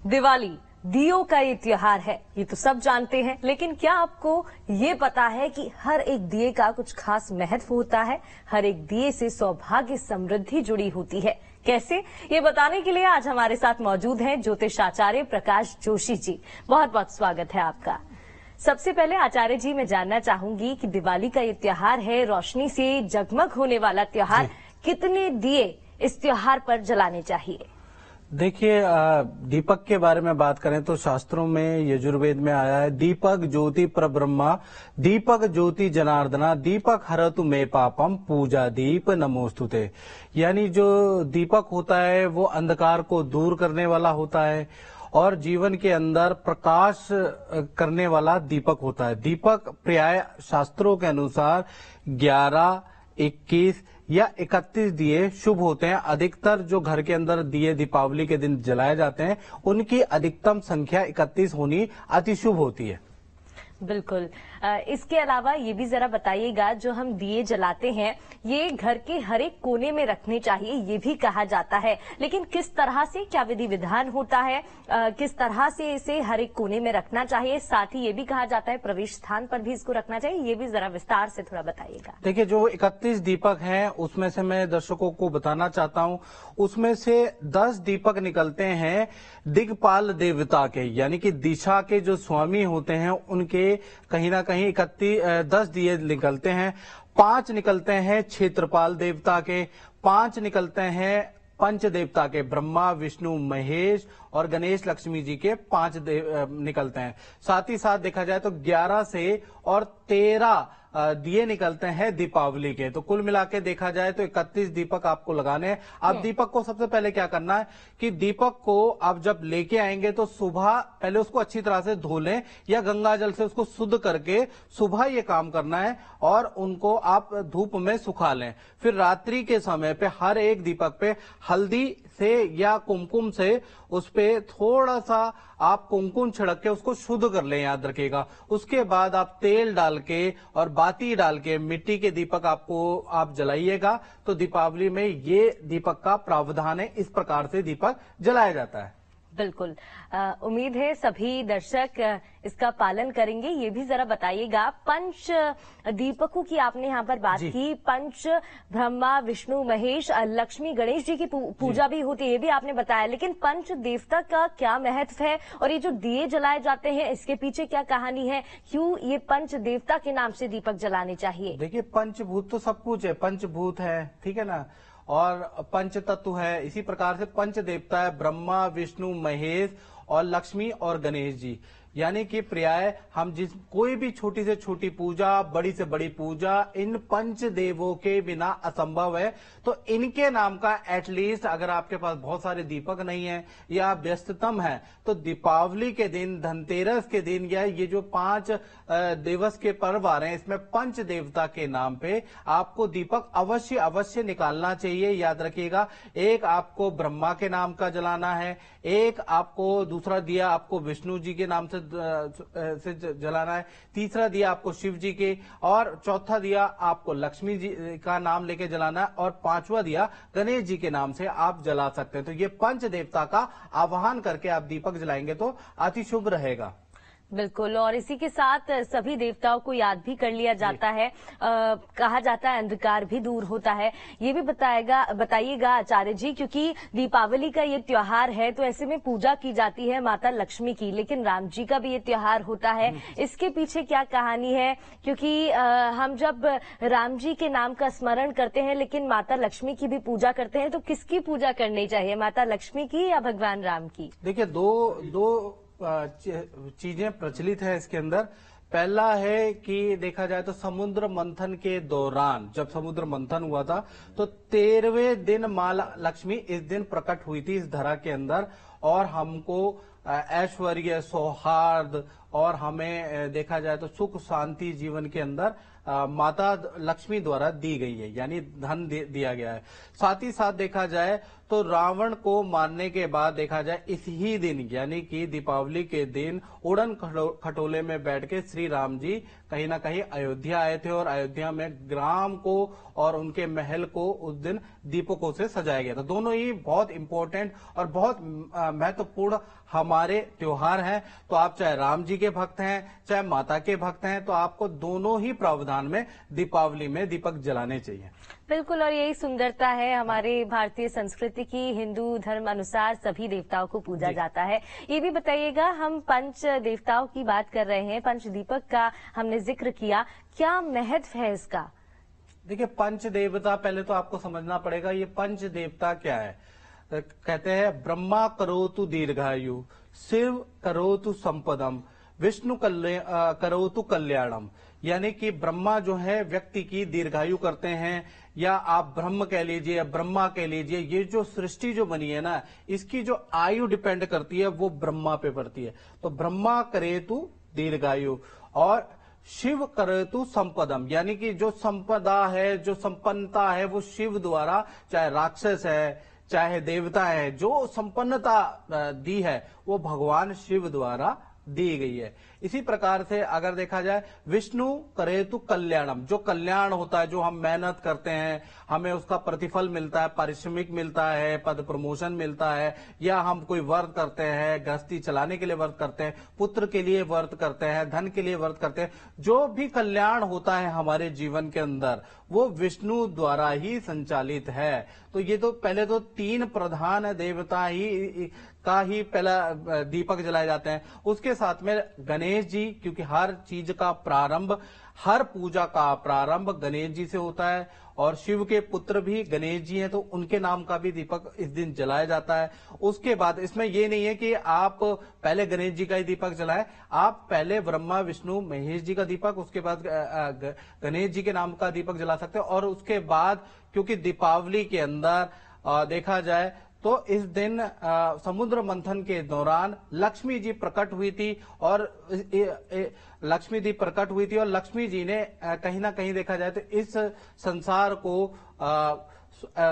दिवाली दियों का ये त्योहार है, ये तो सब जानते हैं, लेकिन क्या आपको ये पता है कि हर एक दिए का कुछ खास महत्व होता है। हर एक दिए से सौभाग्य समृद्धि जुड़ी होती है। कैसे, ये बताने के लिए आज हमारे साथ मौजूद हैं ज्योतिष आचार्य प्रकाश जोशी जी। बहुत बहुत स्वागत है आपका। सबसे पहले आचार्य जी, मैं जानना चाहूंगी कि दिवाली का ये त्योहार है, रोशनी से जगमग होने वाला त्योहार, कितने दिए इस त्योहार पर जलाने चाहिए? देखिए, दीपक के बारे में बात करें तो शास्त्रों में यजुर्वेद में आया है, दीपक ज्योति परब्रह्मा, दीपक ज्योति जनार्दना, दीपक हरतु मे पापम, पूजा दीप नमोस्तुते। यानी जो दीपक होता है वो अंधकार को दूर करने वाला होता है और जीवन के अंदर प्रकाश करने वाला दीपक होता है। दीपक प्राय शास्त्रों के अनुसार 11, 21 या 31 दिए शुभ होते हैं। अधिकतर जो घर के अंदर दिए दीपावली के दिन जलाए जाते हैं उनकी अधिकतम संख्या 31 होनी अति शुभ होती है। बिल्कुल। इसके अलावा ये भी जरा बताइएगा, जो हम दिए जलाते हैं ये घर के हर एक कोने में रखने चाहिए, ये भी कहा जाता है, लेकिन किस तरह से, क्या विधि विधान होता है, किस तरह से इसे हर एक कोने में रखना चाहिए? साथ ही ये भी कहा जाता है प्रवेश स्थान पर भी इसको रखना चाहिए, ये भी जरा विस्तार से थोड़ा बताइएगा। देखिए, जो 31 दीपक हैं उसमें से मैं दर्शकों को बताना चाहता हूं, उसमें से 10 दीपक निकलते हैं दिक्पाल देवता के, यानी कि दिशा के जो स्वामी होते हैं उनके कहीं ना कहीं 10 दिए निकलते हैं। 5 निकलते हैं क्षेत्रपाल देवता के, 5 निकलते हैं पंच देवता के, ब्रह्मा विष्णु महेश और गणेश लक्ष्मी जी के 5 निकलते हैं। साथ ही साथ देखा जाए तो 11 से और 13 दिए निकलते हैं दीपावली के। तो कुल मिला के देखा जाए तो 31 दीपक आपको लगाने हैं। अब दीपक को सबसे पहले क्या करना है कि दीपक को आप जब लेके आएंगे तो सुबह पहले उसको अच्छी तरह से धो लें या गंगा जल से उसको शुद्ध करके सुबह ये काम करना है और उनको आप धूप में सुखा लें। फिर रात्रि के समय पे हर एक दीपक पे हल्दी से या कुमकुम से उस पे थोड़ा सा आप कुमकुम छिड़क के उसको शुद्ध कर लें, याद रखिएगा। उसके बाद आप तेल डाल के और बाती डाल के मिट्टी के दीपक आप जलाइएगा। तो दीपावली में ये दीपक का प्रावधान है, इस प्रकार से दीपक जलाया जाता है। बिल्कुल। उम्मीद है सभी दर्शक इसका पालन करेंगे। ये भी जरा बताइएगा, पंच दीपकों की आपने यहाँ पर बात की, पंच ब्रह्मा विष्णु महेश लक्ष्मी गणेश जी की पूजा भी होती है, ये भी आपने बताया, लेकिन पंच देवता का क्या महत्व है और ये जो दिए जलाए जाते हैं इसके पीछे क्या कहानी है? क्यों ये पंच देवता के नाम से दीपक जलाने चाहिए? देखिए, पंचभूत तो सब कुछ है, पंचभूत है, ठीक है ना, और पंच तत्व है। इसी प्रकार से पंच देवता है, ब्रह्मा विष्णु महेश और लक्ष्मी और गणेश जी। यानी कि प्राय हम कोई भी छोटी से छोटी पूजा, बड़ी से बड़ी पूजा इन पंच देवों के बिना असंभव है। तो इनके नाम का एटलीस्ट, अगर आपके पास बहुत सारे दीपक नहीं है या व्यस्ततम है, तो दीपावली के दिन, धनतेरस के दिन या ये जो 5 दिवस के पर्व आ रहे हैं इसमें पंच देवता के नाम पे आपको दीपक अवश्य निकालना चाहिए। याद रखिएगा, एक आपको ब्रह्मा के नाम का जलाना है, एक आपको दूसरा दिया आपको विष्णु जी के नाम से जलाना है, तीसरा दिया आपको शिव जी के, और चौथा दिया आपको लक्ष्मी जी का नाम लेके जलाना है, और 5वां दिया गणेश जी के नाम से आप जला सकते हैं। तो ये पंच देवता का आवाहन करके आप दीपक जलाएंगे तो अति शुभ रहेगा। बिल्कुल। और इसी के साथ सभी देवताओं को याद भी कर लिया जाता है। कहा जाता है अंधकार भी दूर होता है। ये भी बताइएगा आचार्य जी, क्योंकि दीपावली का ये त्योहार है तो ऐसे में पूजा की जाती है माता लक्ष्मी की, लेकिन राम जी का भी ये त्योहार होता है, इसके पीछे क्या कहानी है? क्योंकि हम जब राम जी के नाम का स्मरण करते हैं लेकिन माता लक्ष्मी की भी पूजा करते हैं, तो किसकी पूजा करनी चाहिए, माता लक्ष्मी की या भगवान राम की? देखिए, दो चीजें प्रचलित है इसके अंदर। पहला है कि देखा जाए तो समुद्र मंथन के दौरान, जब समुद्र मंथन हुआ था तो 13वें दिन मां लक्ष्मी इस दिन प्रकट हुई थी इस धरा के अंदर, और हमको ऐश्वर्य, सौहार्द और हमें देखा जाए तो सुख शांति जीवन के अंदर माता लक्ष्मी द्वारा दी गई है, यानी धन दिया गया है। साथ ही साथ देखा जाए तो रावण को मारने के बाद देखा जाए इस ही दिन यानी कि दीपावली के दिन उड़न खटोले में बैठ के श्री राम जी कहीं ना कहीं अयोध्या आए थे और अयोध्या में ग्राम को और उनके महल को उस दिन दीपकों से सजाया गया था। दोनों ही बहुत इंपॉर्टेंट और बहुत महत्वपूर्ण हमारे त्योहार हैं। तो आप चाहे राम जी के भक्त हैं चाहे माता के भक्त हैं, तो आपको दोनों ही प्रावधान में दीपावली में दीपक जलाने चाहिए। बिल्कुल, और यही सुंदरता है हमारे भारतीय संस्कृति की। हिंदू धर्म अनुसार सभी देवताओं को पूजा जाता है। ये भी बताइएगा, हम पंच देवताओं की बात कर रहे हैं, पंच दीपक का हमने जिक्र किया, क्या महत्व है इसका? देखिए, पंच देवता पहले तो आपको समझना पड़ेगा ये पंच देवता क्या है। कहते हैं ब्रह्मा करोतु दीर्घायु, शिव करोतु संपदम, विष्णु करोतु कल्याणम। यानी कि ब्रह्मा जो है व्यक्ति की दीर्घायु करते हैं, या आप ब्रह्म कह लीजिए या ब्रह्मा कह लीजिए। ये जो सृष्टि जो बनी है ना, इसकी जो आयु डिपेंड करती है वो ब्रह्मा पे पड़ती है। तो ब्रह्मा करेतु दीर्घायु और शिव करेतु संपदम, यानी कि जो संपदा है, जो संपन्नता है वो शिव द्वारा, चाहे राक्षस है चाहे देवता है, जो संपन्नता दी है वो भगवान शिव द्वारा दी गई है। इसी प्रकार से अगर देखा जाए विष्णु करेतु कल्याणम, जो कल्याण होता है, जो हम मेहनत करते हैं हमें उसका प्रतिफल मिलता है, पारिश्रमिक मिलता है, पद प्रमोशन मिलता है, या हम कोई व्रत करते हैं, गृहस्थी चलाने के लिए व्रत करते हैं, पुत्र के लिए व्रत करते हैं, धन के लिए व्रत करते हैं, जो भी कल्याण होता है हमारे जीवन के अंदर वो विष्णु द्वारा ही संचालित है। तो ये तो पहले तो तीन प्रधान देवता ही का ही पहला दीपक जलाए जाते हैं। उसके साथ में गणेश जी, क्योंकि हर चीज का प्रारंभ, हर पूजा का प्रारंभ गणेश जी से होता है, और शिव के पुत्र भी गणेश जी हैं तो उनके नाम का भी दीपक इस दिन जलाया जाता है। उसके बाद इसमें ये नहीं है कि आप पहले गणेश जी का ही दीपक जलाएं, आप पहले ब्रह्मा विष्णु महेश जी का दीपक, उसके बाद गणेश जी के नाम का दीपक जला सकते हैं। और उसके बाद क्योंकि दीपावली के अंदर देखा जाए तो इस दिन समुद्र मंथन के दौरान लक्ष्मी जी प्रकट हुई थी, और लक्ष्मी जी प्रकट हुई थी और लक्ष्मी जी ने कहीं ना कहीं देखा जाए तो इस संसार को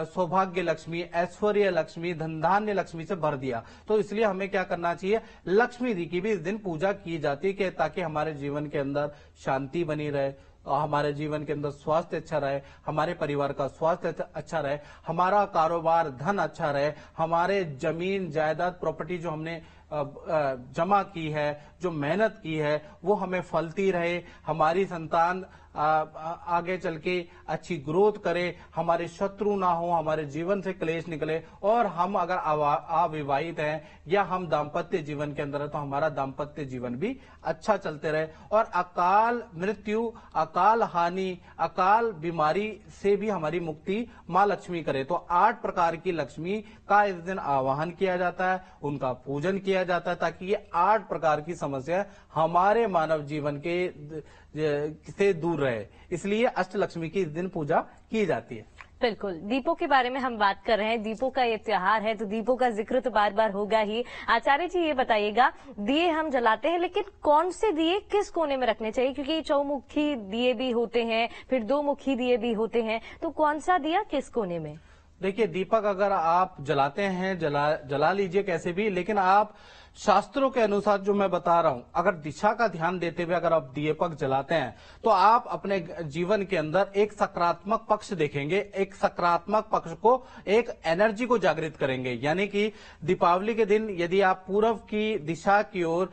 सौभाग्य लक्ष्मी, ऐश्वर्य लक्ष्मी, धन धान्य लक्ष्मी से भर दिया। तो इसलिए हमें क्या करना चाहिए, लक्ष्मी जी की भी इस दिन पूजा की जाती है ताकि हमारे जीवन के अंदर शांति बनी रहे, हमारे जीवन के अंदर स्वास्थ्य अच्छा रहे, हमारे परिवार का स्वास्थ्य अच्छा रहे, हमारा कारोबार धन अच्छा रहे, हमारे जमीन जायदाद प्रॉपर्टी जो हमने जमा की है, जो मेहनत की है वो हमें फलती रहे, हमारी संतान आगे चल के अच्छी ग्रोथ करे, हमारे शत्रु ना हो, हमारे जीवन से क्लेश निकले, और हम अगर अविवाहित हैं या हम दाम्पत्य जीवन के अंदर है तो हमारा दाम्पत्य जीवन भी अच्छा चलते रहे, और अकाल मृत्यु, अकाल हानि, अकाल बीमारी से भी हमारी मुक्ति मां लक्ष्मी करे। तो 8 प्रकार की लक्ष्मी का इस दिन आवाहन किया जाता है, उनका पूजन किया जाता है ताकि ये 8 प्रकार की समस्या हमारे मानव जीवन के से दूर रहे। इसलिए अष्टलक्ष्मी की इस दिन पूजा की जाती है। बिल्कुल, दीपों के बारे में हम बात कर रहे हैं, दीपों का ये त्योहार है तो दीपों का जिक्र तो बार बार होगा ही। आचार्य जी ये बताइएगा, दिए हम जलाते हैं लेकिन कौन से दिए किस कोने में रखने चाहिए, क्योंकि चौमुखी दिए भी होते हैं, फिर 2 मुखी दिए भी होते हैं, तो कौन सा दिया किस कोने में? देखिए, दीपक अगर आप जलाते हैं जला लीजिए कैसे भी, लेकिन आप शास्त्रों के अनुसार जो मैं बता रहा हूं, अगर दिशा का ध्यान देते हुए अगर आप दीपक जलाते हैं तो आप अपने जीवन के अंदर एक सकारात्मक पक्ष देखेंगे, एक सकारात्मक पक्ष को, एक एनर्जी को जागृत करेंगे। यानी कि दीपावली के दिन यदि आप पूर्व की दिशा की ओर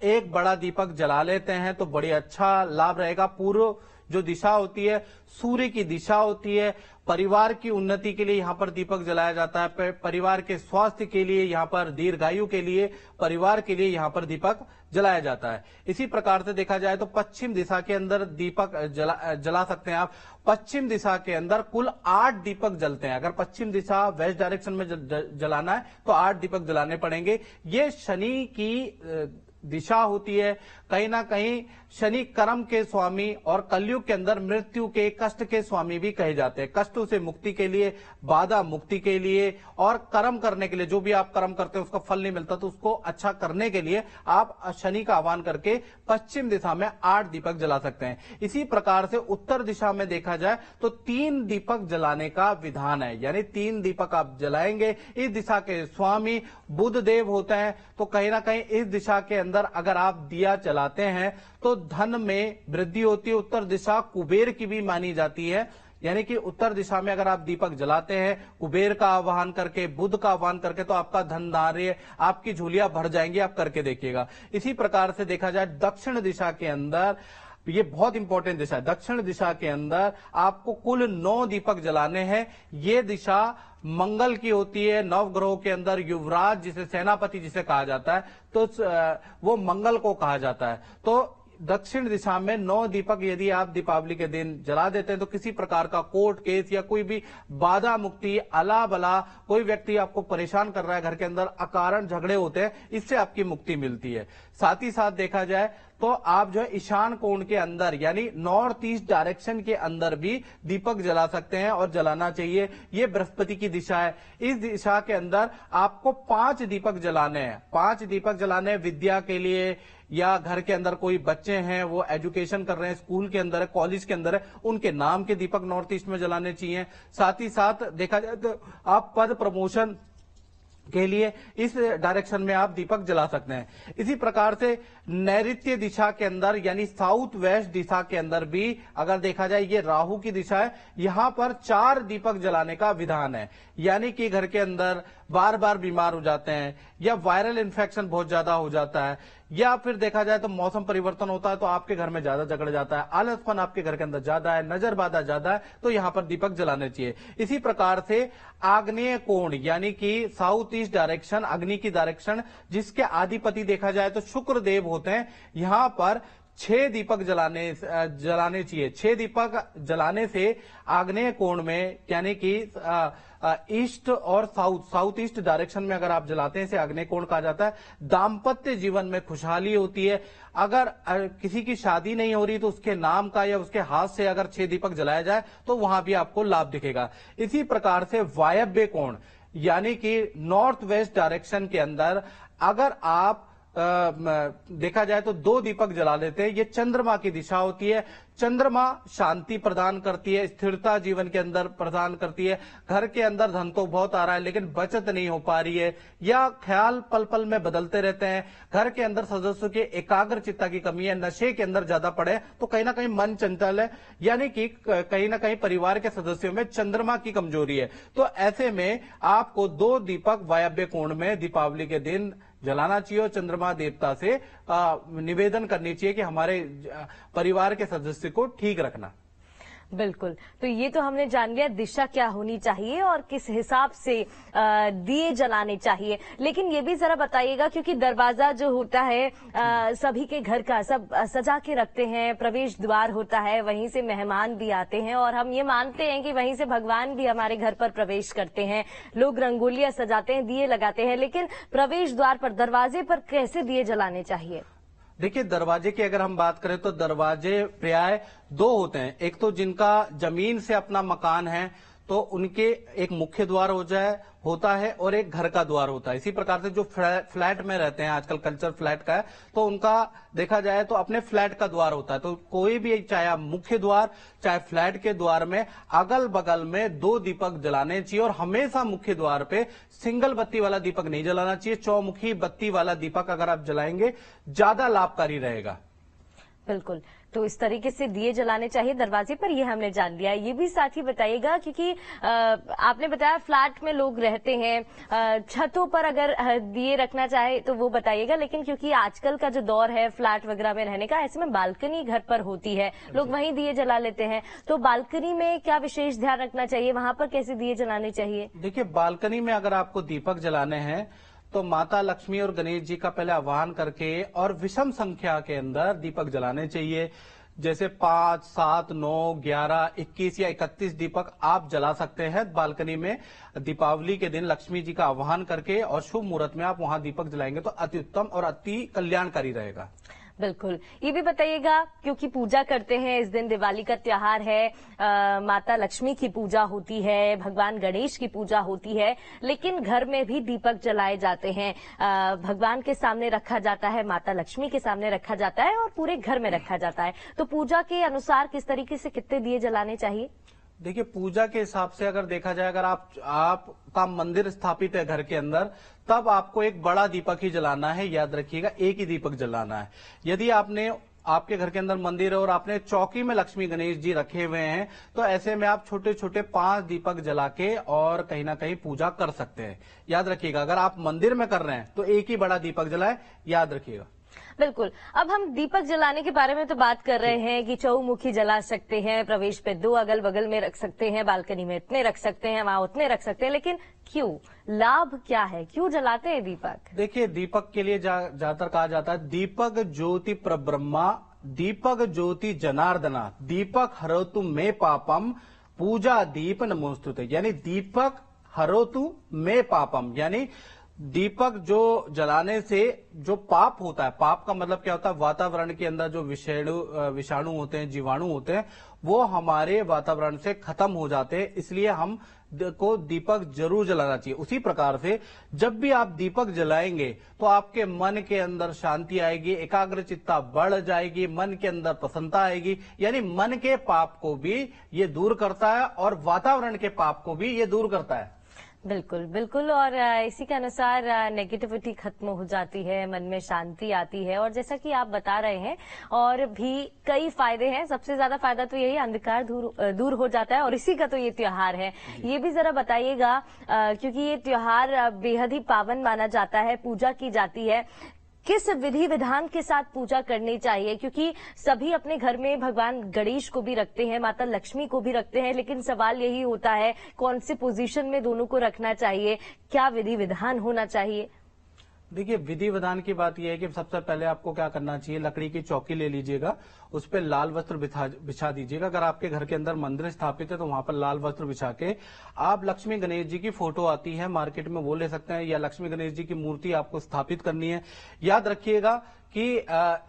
एक बड़ा दीपक जला लेते हैं तो बड़ी अच्छा लाभ रहेगा। पूर्व जो दिशा होती है सूर्य की दिशा होती है, परिवार की उन्नति के लिए यहाँ पर दीपक जलाया जाता है, परिवार के स्वास्थ्य के लिए, यहाँ पर दीर्घायु के लिए, परिवार के लिए यहाँ पर दीपक जलाया जाता है। इसी प्रकार से देखा जाए तो पश्चिम दिशा के अंदर दीपक जला सकते हैं आप। पश्चिम दिशा के अंदर कुल 8 दीपक जलते हैं। अगर पश्चिम दिशा वेस्ट डायरेक्शन में जलाना है तो 8 दीपक जलाने पड़ेंगे। ये शनि की दिशा होती है कहीं ना कहीं शनि कर्म के स्वामी और कलयुग के अंदर मृत्यु के कष्ट के स्वामी भी कहे जाते हैं। कष्टों से मुक्ति के लिए, बाधा मुक्ति के लिए और कर्म करने के लिए, जो भी आप कर्म करते हैं उसका फल नहीं मिलता तो उसको अच्छा करने के लिए आप शनि का आह्वान करके पश्चिम दिशा में 8 दीपक जला सकते हैं। इसी प्रकार से उत्तर दिशा में देखा जाए तो 3 दीपक जलाने का विधान है, यानी 3 दीपक आप जलाएंगे। इस दिशा के स्वामी बुध देव होते हैं, तो कहीं ना कहीं इस दिशा के अंदर अगर आप दिया जलाते हैं तो धन में वृद्धि होती है। उत्तर दिशा कुबेर की भी मानी जाती है, यानी कि उत्तर दिशा में अगर आप दीपक जलाते हैं कुबेर का आह्वान करके, बुध का आह्वान करके, तो आपका धन धार्य, आपकी झोलियां भर जाएंगी। आप करके देखिएगा। इसी प्रकार से देखा जाए दक्षिण दिशा के अंदर, ये बहुत इंपॉर्टेंट दिशा है, दक्षिण दिशा के अंदर आपको कुल 9 दीपक जलाने हैं। ये दिशा मंगल की होती है। नवग्रहों के अंदर युवराज जिसे सेनापति जिसे कहा जाता है, तो वो मंगल को कहा जाता है। तो दक्षिण दिशा में 9 दीपक यदि आप दीपावली के दिन जला देते हैं तो किसी प्रकार का कोर्ट केस या कोई भी बाधा मुक्ति, अला बला, कोई व्यक्ति आपको परेशान कर रहा है, घर के अंदर अकारण झगड़े होते हैं, इससे आपकी मुक्ति मिलती है। साथ ही साथ देखा जाए तो आप जो है ईशान कोण के अंदर यानी नॉर्थ ईस्ट डायरेक्शन के अंदर भी दीपक जला सकते हैं और जलाना चाहिए। ये बृहस्पति की दिशा है। इस दिशा के अंदर आपको 5 दीपक जलाने हैं। 5 दीपक जलाने हैं विद्या के लिए, या घर के अंदर कोई बच्चे हैं वो एजुकेशन कर रहे हैं, स्कूल के अंदर है, कॉलेज के अंदर है, उनके नाम के दीपक नॉर्थ ईस्ट में जलाने चाहिए। साथ ही साथ देखा जाए तो आप पद प्रमोशन के लिए इस डायरेक्शन में आप दीपक जला सकते हैं। इसी प्रकार से नैऋत्य दिशा के अंदर यानी साउथ वेस्ट दिशा के अंदर भी अगर देखा जाए, ये राहु की दिशा है, यहां पर 4 दीपक जलाने का विधान है। यानी कि घर के अंदर बार बार बीमार हो जाते हैं या वायरल इन्फेक्शन बहुत ज्यादा हो जाता है, या फिर देखा जाए तो मौसम परिवर्तन होता है तो आपके घर में ज्यादा झगड़ जाता है, आलसपन आपके घर के अंदर ज्यादा है, नजर बाधा ज्यादा है, तो यहां पर दीपक जलाने चाहिए। इसी प्रकार से आग्नेय कोण यानी कि साउथ ईस्ट डायरेक्शन, अग्नि की डायरेक्शन, जिसके आधिपति देखा जाए तो शुक्र देव होते हैं, यहां पर 6 दीपक जलाने चाहिए। 6 दीपक जलाने से आग्नेय कोण में यानी कि ईस्ट और साउथ ईस्ट डायरेक्शन में अगर आप जलाते हैं, इसे आग्नेय कोण कहा जाता है। दाम्पत्य जीवन में खुशहाली होती है। अगर किसी की शादी नहीं हो रही तो उसके नाम का या उसके हाथ से अगर 6 दीपक जलाया जाए तो वहां भी आपको लाभ दिखेगा। इसी प्रकार से वायव्य कोण यानी कि नॉर्थ वेस्ट डायरेक्शन के अंदर अगर आप देखा जाए तो 2 दीपक जला लेते हैं। ये चंद्रमा की दिशा होती है। चंद्रमा शांति प्रदान करती है, स्थिरता जीवन के अंदर प्रदान करती है। घर के अंदर धन तो बहुत आ रहा है लेकिन बचत नहीं हो पा रही है, या ख्याल पल पल में बदलते रहते हैं, घर के अंदर सदस्यों के एकाग्र चित्ता की कमी है, नशे के अंदर ज्यादा पड़े तो कहीं ना कहीं मन चंचल है, यानी कि कहीं ना कहीं परिवार के सदस्यों में चंद्रमा की कमजोरी है। तो ऐसे में आपको 2 दीपक वायव्य कोण में दीपावली के दिन जलाना चाहिए और चंद्रमा देवता से निवेदन करनी चाहिए कि हमारे परिवार के सदस्य को ठीक रखना। बिल्कुल, तो ये तो हमने जान लिया दिशा क्या होनी चाहिए और किस हिसाब से दिए जलाने चाहिए। लेकिन ये भी जरा बताइएगा, क्योंकि दरवाजा जो होता है सभी के घर का सब सजा के रखते हैं, प्रवेश द्वार होता है, वहीं से मेहमान भी आते हैं और हम ये मानते हैं कि वहीं से भगवान भी हमारे घर पर प्रवेश करते हैं। लोग रंगोलियां सजाते हैं, दिए लगाते हैं, लेकिन प्रवेश द्वार पर, दरवाजे पर कैसे दिए जलाने चाहिए? देखिए, दरवाजे की अगर हम बात करें तो दरवाजे प्राय 2 होते हैं। एक तो जिनका जमीन से अपना मकान है तो उनके एक मुख्य द्वार होता है और एक घर का द्वार होता है। इसी प्रकार से जो फ्लैट में रहते हैं, आजकल कल्चर फ्लैट का है, तो उनका देखा जाए तो अपने फ्लैट का द्वार होता है। तो कोई भी, चाहे मुख्य द्वार चाहे फ्लैट के द्वार में अगल बगल में 2 दीपक जलाने चाहिए और हमेशा मुख्य द्वार पे सिंगल बत्ती वाला दीपक नहीं जलाना चाहिए। चौमुखी बत्ती वाला दीपक अगर आप जलाएंगे ज्यादा लाभकारी रहेगा। बिल्कुल, तो इस तरीके से दिए जलाने चाहिए दरवाजे पर, ये हमने जान लिया। ये भी साथ ही बताइएगा, क्योंकि आपने बताया फ्लैट में लोग रहते हैं, छतों पर अगर दिए रखना चाहे तो वो बताइएगा। लेकिन क्योंकि आजकल का जो दौर है फ्लैट वगैरह में रहने का, ऐसे में बालकनी घर पर होती है, लोग वहीं दिए जला लेते हैं, तो बालकनी में क्या विशेष ध्यान रखना चाहिए, वहां पर कैसे दिए जलाने चाहिए? देखिए, बालकनी में अगर आपको दीपक जलाने हैं तो माता लक्ष्मी और गणेश जी का पहले आह्वान करके और विषम संख्या के अंदर दीपक जलाने चाहिए। जैसे 5, 7, 9, 11, 21 या 31 दीपक आप जला सकते हैं बालकनी में। दीपावली के दिन लक्ष्मी जी का आह्वान करके और शुभ मुहूर्त में आप वहां दीपक जलाएंगे तो अति उत्तम और अति कल्याणकारी रहेगा। बिल्कुल। ये भी बताइएगा, क्योंकि पूजा करते हैं इस दिन, दिवाली का त्योहार है, माता लक्ष्मी की पूजा होती है, भगवान गणेश की पूजा होती है, लेकिन घर में भी दीपक जलाए जाते हैं। भगवान के सामने रखा जाता है, माता लक्ष्मी के सामने रखा जाता है और पूरे घर में रखा जाता है। तो पूजा के अनुसार किस तरीके से कितने दिए जलाने चाहिए? देखिए, पूजा के हिसाब से अगर देखा जाए, अगर आपका मंदिर स्थापित है घर के अंदर, तब आपको एक बड़ा दीपक ही जलाना है। याद रखिएगा, एक ही दीपक जलाना है। यदि आपके घर के अंदर मंदिर है और आपने चौकी में लक्ष्मी गणेश जी रखे हुए हैं, तो ऐसे में आप छोटे छोटे 5 दीपक जला के और कहीं ना कहीं पूजा कर सकते हैं। याद रखिएगा, अगर आप मंदिर में कर रहे हैं तो एक ही बड़ा दीपक जलाए, याद रखिएगा। बिल्कुल। अब हम दीपक जलाने के बारे में तो बात कर रहे हैं कि चौमुखी जला सकते हैं, प्रवेश पे 2 अगल बगल में रख सकते हैं, बालकनी में इतने रख सकते हैं, वहां उतने रख सकते हैं, लेकिन क्यों? लाभ क्या है? क्यों जलाते हैं दीपक? देखिए, दीपक के लिए ज्यादातर कहा जाता है दीपक ज्योति प्रब्रह्मा, दीपक ज्योति जनार्दना, दीपक हरोतु में पापम, पूजा दीप नमोस्तुते। यानी दीपक हरोतु में पापम, यानी दीपक जो जलाने से जो पाप होता है, पाप का मतलब क्या होता है? वातावरण के अंदर जो विषाणु होते हैं, जीवाणु होते हैं, वो हमारे वातावरण से खत्म हो जाते हैं। इसलिए हम को दीपक जरूर जलाना चाहिए। उसी प्रकार से जब भी आप दीपक जलाएंगे तो आपके मन के अंदर शांति आएगी, एकाग्रचित्ता बढ़ जाएगी, मन के अंदर प्रसन्नता आएगी। यानी मन के पाप को भी ये दूर करता है और वातावरण के पाप को भी ये दूर करता है। बिल्कुल बिल्कुल। और इसी के अनुसार नेगेटिविटी खत्म हो जाती है, मन में शांति आती है, और जैसा कि आप बता रहे हैं और भी कई फायदे हैं। सबसे ज्यादा फायदा तो यही, अंधकार दूर हो जाता है, और इसी का तो ये त्योहार है। ये भी जरा बताइएगा, क्योंकि ये त्योहार बेहद ही पावन माना जाता है, पूजा की जाती है, किस विधि विधान के साथ पूजा करनी चाहिए? क्योंकि सभी अपने घर में भगवान गणेश को भी रखते हैं, माता लक्ष्मी को भी रखते हैं, लेकिन सवाल यही होता है कौन सी पोजीशन में दोनों को रखना चाहिए, क्या विधि विधान होना चाहिए? देखिए, विधि विधान की बात यह है कि सबसे पहले आपको क्या करना चाहिए, लकड़ी की चौकी ले लीजिएगा, उस पर लाल वस्त्र बिछा दीजिएगा। अगर आपके घर के अंदर मंदिर स्थापित है तो वहां पर लाल वस्त्र बिछा के आप लक्ष्मी गणेश जी की फोटो आती है मार्केट में, वो ले सकते हैं, या लक्ष्मी गणेश जी की मूर्ति आपको स्थापित करनी है। याद रखिएगा कि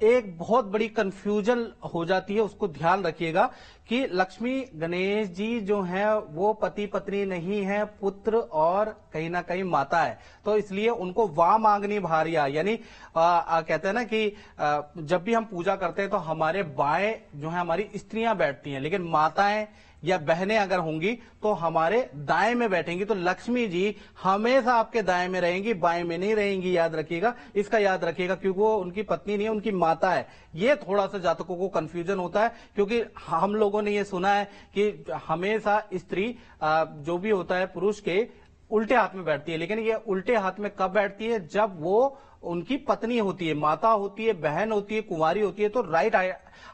एक बहुत बड़ी कंफ्यूजन हो जाती है, उसको ध्यान रखिएगा कि लक्ष्मी गणेश जी जो है वो पति पत्नी नहीं है, पुत्र और कहीं ना कहीं माता है। तो इसलिए उनको वामाग्नि भार्या, यानी कहते हैं ना कि जब भी हम पूजा करते हैं तो हमारे बाएं जो है हमारी स्त्रियां बैठती हैं, लेकिन माताएं या बहनें अगर होंगी तो हमारे दाएं में बैठेंगी। तो लक्ष्मी जी हमेशा आपके दाएं में रहेंगी, बाएं में नहीं रहेंगी। याद रखिएगा, इसका याद रखिएगा, क्योंकि वो उनकी पत्नी नहीं है, उनकी माता है। ये थोड़ा सा जातकों को कंफ्यूजन होता है, क्योंकि हम लोगों ने ये सुना है कि हमेशा स्त्री जो भी होता है पुरुष के उल्टे हाथ में बैठती है, लेकिन ये उल्टे हाथ में कब बैठती है? जब वो उनकी पत्नी होती है, माता होती है, बहन होती है, कुंवारी होती है, तो राइट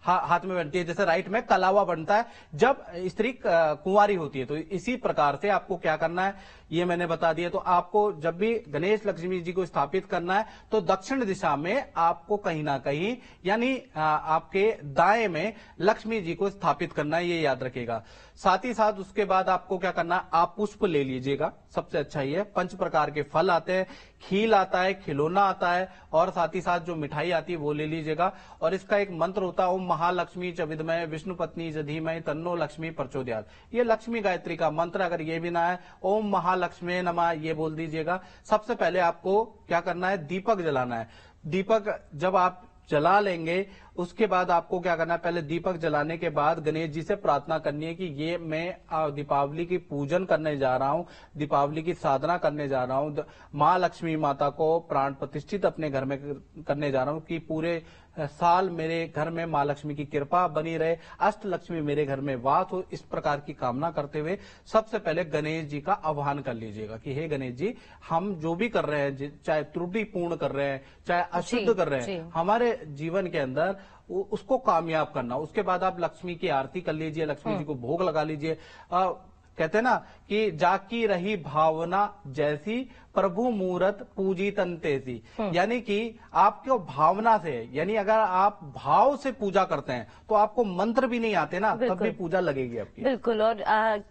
हाथ में बनती है। जैसे राइट में कलावा बनता है जब स्त्री कुंवारी होती है। तो इसी प्रकार से आपको क्या करना है ये मैंने बता दिया। तो आपको जब भी गणेश लक्ष्मी जी को स्थापित करना है तो दक्षिण दिशा में आपको कहीं ना कहीं, यानी आपके दाएं में लक्ष्मी जी को स्थापित करना है, ये याद रखिएगा। साथ ही साथ उसके बाद आपको क्या करना है, आप पुष्प ले लीजिएगा, सबसे अच्छा ही है। 5 प्रकार के फल आते हैं, खील आता है, खिलौना आता है, और साथ ही साथ जो मिठाई आती है वो ले लीजिएगा। और इसका एक मंत्र होता है, ओम महालक्ष्मी च विद्महे विष्णु पत्नी च धीमहि तन्नो लक्ष्मी प्रचोदयात्। ये लक्ष्मी गायत्री का मंत्र, अगर ये भी ना है, ओम महालक्ष्मी नमः, ये बोल दीजिएगा। सबसे पहले आपको क्या करना है, दीपक जलाना है। दीपक जब आप जला लेंगे उसके बाद आपको क्या करना है, पहले दीपक जलाने के बाद गणेश जी से प्रार्थना करनी है कि ये मैं दीपावली की पूजन करने जा रहा हूं, दीपावली की साधना करने जा रहा हूं, माँ लक्ष्मी माता को प्राण प्रतिष्ठित अपने घर में करने जा रहा हूं कि पूरे साल मेरे घर में माँ लक्ष्मी की कृपा बनी रहे, अष्ट लक्ष्मी मेरे घर में वास हो। इस प्रकार की कामना करते हुए सबसे पहले गणेश जी का आह्वान कर लीजिएगा कि हे गणेश जी, हम जो भी कर रहे हैं, चाहे त्रुटिपूर्ण कर रहे हैं, चाहे अशुद्ध कर रहे हैं, हमारे जीवन के अंदर उसको कामयाब करना। उसके बाद आप लक्ष्मी की आरती कर लीजिए, लक्ष्मी जी को भोग लगा लीजिए। कहते हैं ना कि जाकी रही भावना जैसी, प्रभु मूरत पूजी तंतेसी, यानी कि आपको भावना से, यानी अगर आप भाव से पूजा करते हैं तो आपको मंत्र भी नहीं आते ना, तब भी पूजा लगेगी आपकी। बिल्कुल। और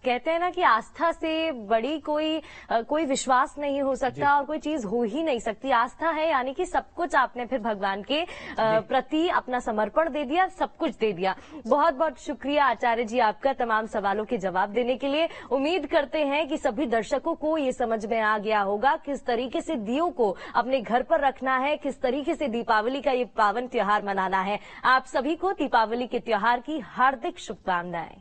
कहते हैं ना कि आस्था से बड़ी कोई विश्वास नहीं हो सकता और कोई चीज हो ही नहीं सकती। आस्था है यानी कि सब कुछ आपने फिर भगवान के प्रति अपना समर्पण दे दिया, सब कुछ दे दिया। बहुत बहुत शुक्रिया आचार्य जी आपका तमाम सवालों के जवाब देने के लिए। उम्मीद करते हैं कि सभी दर्शकों को ये समझ में आ गया होगा किस तरीके से दियों को अपने घर पर रखना है, किस तरीके से दीपावली का ये पावन त्योहार मनाना है। आप सभी को दीपावली के त्योहार की हार्दिक शुभकामनाएं।